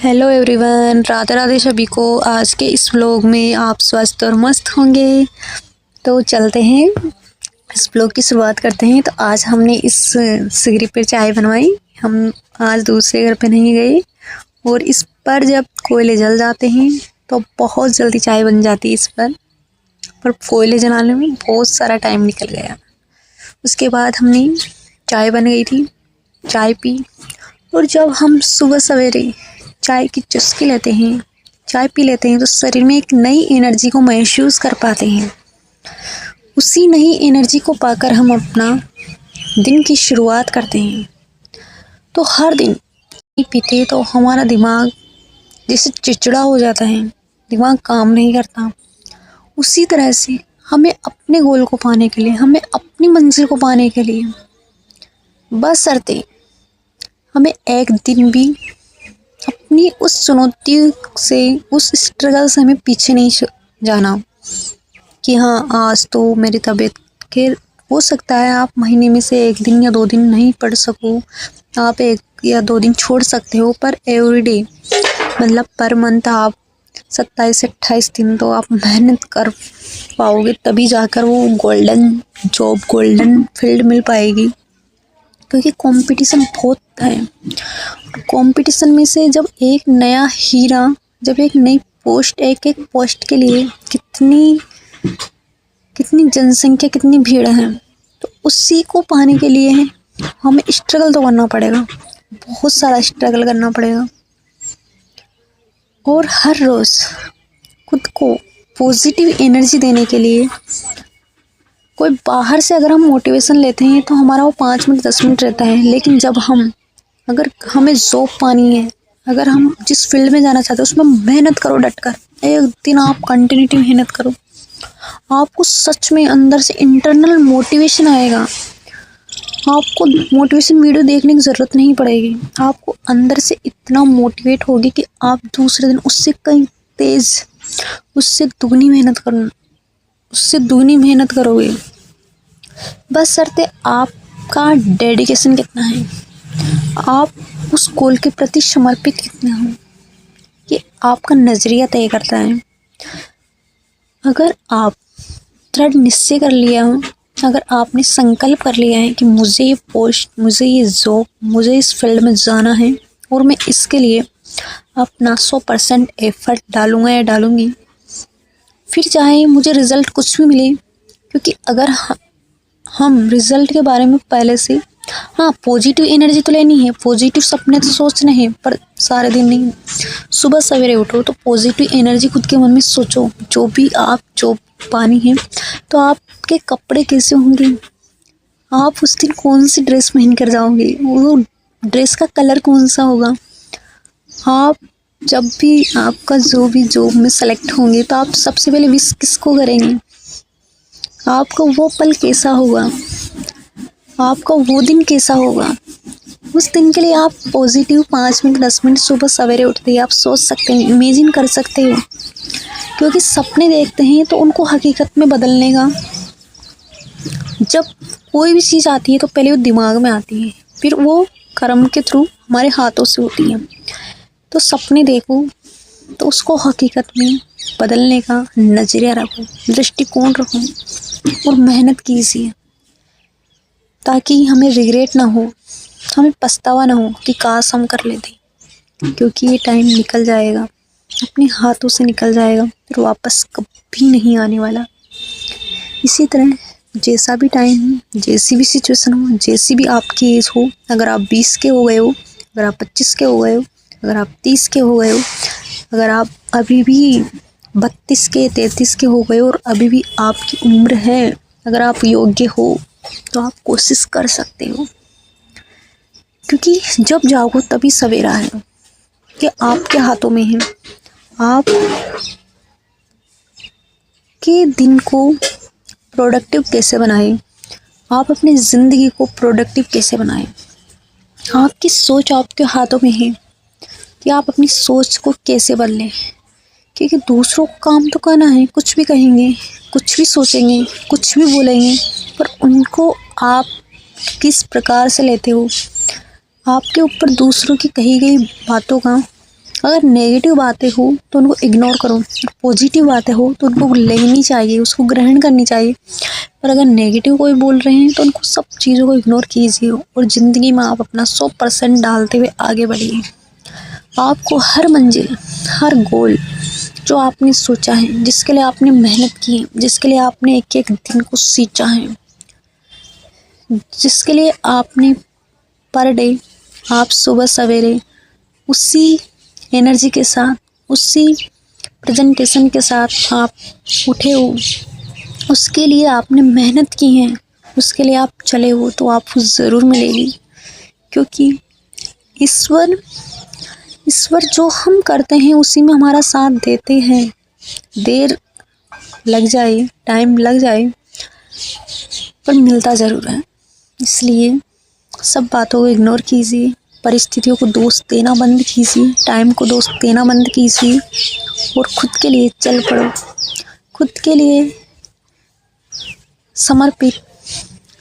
Hello everyone, Radhe Radhe सभी को। आज के इस व्लॉग में आप स्वस्थ और मस्त होंगे। तो चलते हैं, इस व्लॉग की शुरुआत करते हैं। तो आज हमने इस सिगरी पर चाय बनवाई। हम आज दूसरे घर पे नहीं गए, और इस पर जब कोयले जल जाते हैं तो बहुत जल्दी चाय बन जाती है इस पर कोयले जलाने में बहुत सारा टाइम निकल गया। उसके बाद हमने चाय बन गई थी, चाय पी। और जब हम सुबह सवेरे चाय की चुस्की लेते हैं, चाय पी लेते हैं, तो शरीर में एक नई एनर्जी को महसूस कर पाते हैं। उसी नई एनर्जी को पाकर हम अपना दिन की शुरुआत करते हैं। तो हर दिन पीते तो हमारा दिमाग जैसे चिड़चिड़ा हो जाता है, दिमाग काम नहीं करता। उसी तरह से हमें अपने गोल को पाने के लिए, हमें अपनी मंजिल को पाने के लिए बशर्ते हमें एक दिन भी अपनी उस चुनौती से, उस स्ट्रगल से हमें पीछे नहीं जाना कि हाँ आज तो मेरी तबीयत के हो सकता है आप महीने में से एक दिन या 2 दिन नहीं पढ़ सको, आप 1 या 2 दिन छोड़ सकते हो, पर एवरीडे मतलब पर मंथ आप 27 से 28 दिन तो आप मेहनत कर पाओगे, तभी जाकर वो गोल्डन जॉब, गोल्डन फील्ड मिल पाएगी। क्योंकि कंपटीशन बहुत है। कंपटीशन में से जब एक नया हीरा, जब एक नई पोस्ट, एक पोस्ट के लिए कितनी जनसंख्या, कितनी भीड़ है, तो उसी को पाने के लिए हमें स्ट्रगल तो करना पड़ेगा, बहुत सारा स्ट्रगल करना पड़ेगा। और हर रोज़ खुद को पॉजिटिव एनर्जी देने के लिए कोई बाहर से अगर हम मोटिवेशन लेते हैं तो हमारा वो 5 मिनट 10 मिनट रहता है। लेकिन जब अगर हमें जॉब पानी है, अगर हम जिस फील्ड में जाना चाहते हैं उसमें मेहनत करो, डटकर एक दिन आप कंटिन्यूटी मेहनत करो, आपको सच में अंदर से इंटरनल मोटिवेशन आएगा। आपको मोटिवेशन वीडियो देखने की ज़रूरत नहीं पड़ेगी, आपको अंदर से इतना मोटिवेट होगी कि आप दूसरे दिन उससे कहीं तेज़, उससे दुगनी मेहनत करोगे। बस शर्ते आपका डेडिकेशन कितना है, आप उस गोल के प्रति समर्पित कितना हो, ये आपका नज़रिया तय करता है। अगर आप दृढ़ निश्चय कर लिया हो, अगर आपने संकल्प कर लिया है कि मुझे ये पोस्ट, मुझे ये जॉब, मुझे इस फील्ड में जाना है और मैं इसके लिए अपना 100% एफर्ट डालूँगा या डालूँगी, फिर चाहे मुझे रिज़ल्ट कुछ भी मिले। क्योंकि अगर हम रिज़ल्ट के बारे में पहले से, हाँ पॉजिटिव एनर्जी तो लेनी है, पॉजिटिव सपने तो सोचने हैं, पर सारे दिन नहीं। सुबह सवेरे उठो तो पॉजिटिव एनर्जी खुद के मन में सोचो। जो पानी है, तो आपके कपड़े कैसे होंगे, आप उस दिन कौन सी ड्रेस पहन कर जाओगे, वो ड्रेस का कलर कौन सा होगा, आप जब भी आपका जो भी जॉब में सेलेक्ट होंगे तो आप सबसे पहले विश किसको करेंगे, आपका वो पल कैसा होगा, आपका वो दिन कैसा होगा। उस दिन के लिए आप पॉजिटिव 5 मिनट 10 मिनट सुबह सवेरे उठते ही आप सोच सकते हैं, इमेजिन कर सकते हो। क्योंकि सपने देखते हैं तो उनको हकीकत में बदलने का, जब कोई भी चीज़ आती है तो पहले वो दिमाग में आती है, फिर वो कर्म के थ्रू हमारे हाथों से होती है। तो सपने देखो तो उसको हकीकत में बदलने का नज़रिया रखो, दृष्टिकोण रखो और मेहनत कीजिए, ताकि हमें रिग्रेट ना हो, हमें पछतावा ना हो कि काश हम कर लेते। क्योंकि ये टाइम निकल जाएगा, अपने हाथों से निकल जाएगा, फिर वापस कभी नहीं आने वाला। इसी तरह जैसा भी टाइम हो, जैसी भी सिचुएशन हो, जैसी भी आपकी एज हो, अगर आप 20 के हो गए हो, अगर आप 25 के हो गए हो, अगर आप 30 के हो गए हो, अगर आप अभी भी 32 के 33 के हो गए हो और अभी भी आपकी उम्र है, अगर आप योग्य हो तो आप कोशिश कर सकते हो। क्योंकि जब जागो तभी सवेरा है, कि आपके हाथों में है, आप के दिन को प्रोडक्टिव कैसे बनाएं, आप अपनी ज़िंदगी को प्रोडक्टिव कैसे बनाएं। आपकी सोच आपके हाथों में है कि आप अपनी सोच को कैसे बदलें। क्योंकि दूसरों को काम तो करना है, कुछ भी कहेंगे, कुछ भी सोचेंगे, कुछ भी बोलेंगे, पर उनको आप किस प्रकार से लेते हो, आपके ऊपर दूसरों की कही गई बातों का अगर नेगेटिव बातें हो तो उनको इग्नोर करो, और पॉजिटिव बातें हो तो उनको लेनी चाहिए, उसको ग्रहण करनी चाहिए। पर अगर नेगेटिव कोई बोल रहे हैं तो उनको सब चीज़ों को इग्नोर कीजिए और ज़िंदगी में आप अपना 100% डालते हुए आगे बढ़िए। आपको हर मंजिल, हर गोल जो आपने सोचा है, जिसके लिए आपने मेहनत की है, जिसके लिए आपने एक एक दिन को सींचा है, जिसके लिए आपने पर डे आप सुबह सवेरे उसी एनर्जी के साथ, उसी प्रेजेंटेशन के साथ आप उठे हो, उसके लिए आपने मेहनत की है, उसके लिए आप चले हो, तो आपको ज़रूर मिलेगी। क्योंकि ईश्वर ईश्वर जो हम करते हैं उसी में हमारा साथ देते हैं। देर लग जाए, टाइम लग जाए, पर मिलता ज़रूर है। इसलिए सब बातों को इग्नोर कीजिए, परिस्थितियों को दोष देना बंद कीजिए, टाइम को दोष देना बंद कीजिए और खुद के लिए चल पड़ो। खुद के लिए समर्पित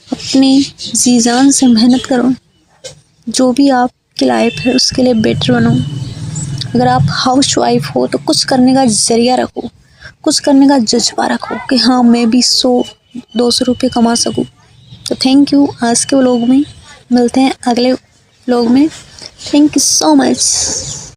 अपनी जी जान से मेहनत करो। जो भी आपकी लाइफ है उसके लिए बेटर बनो। अगर आप हाउस वाइफ हो तो कुछ करने का जरिया रखो, कुछ करने का जज्बा रखो कि हाँ मैं भी 100-200 रुपये कमा सकूँ। तो थैंक यू। आज के व्लॉग में मिलते हैं अगले व्लॉग में। Thank you so much.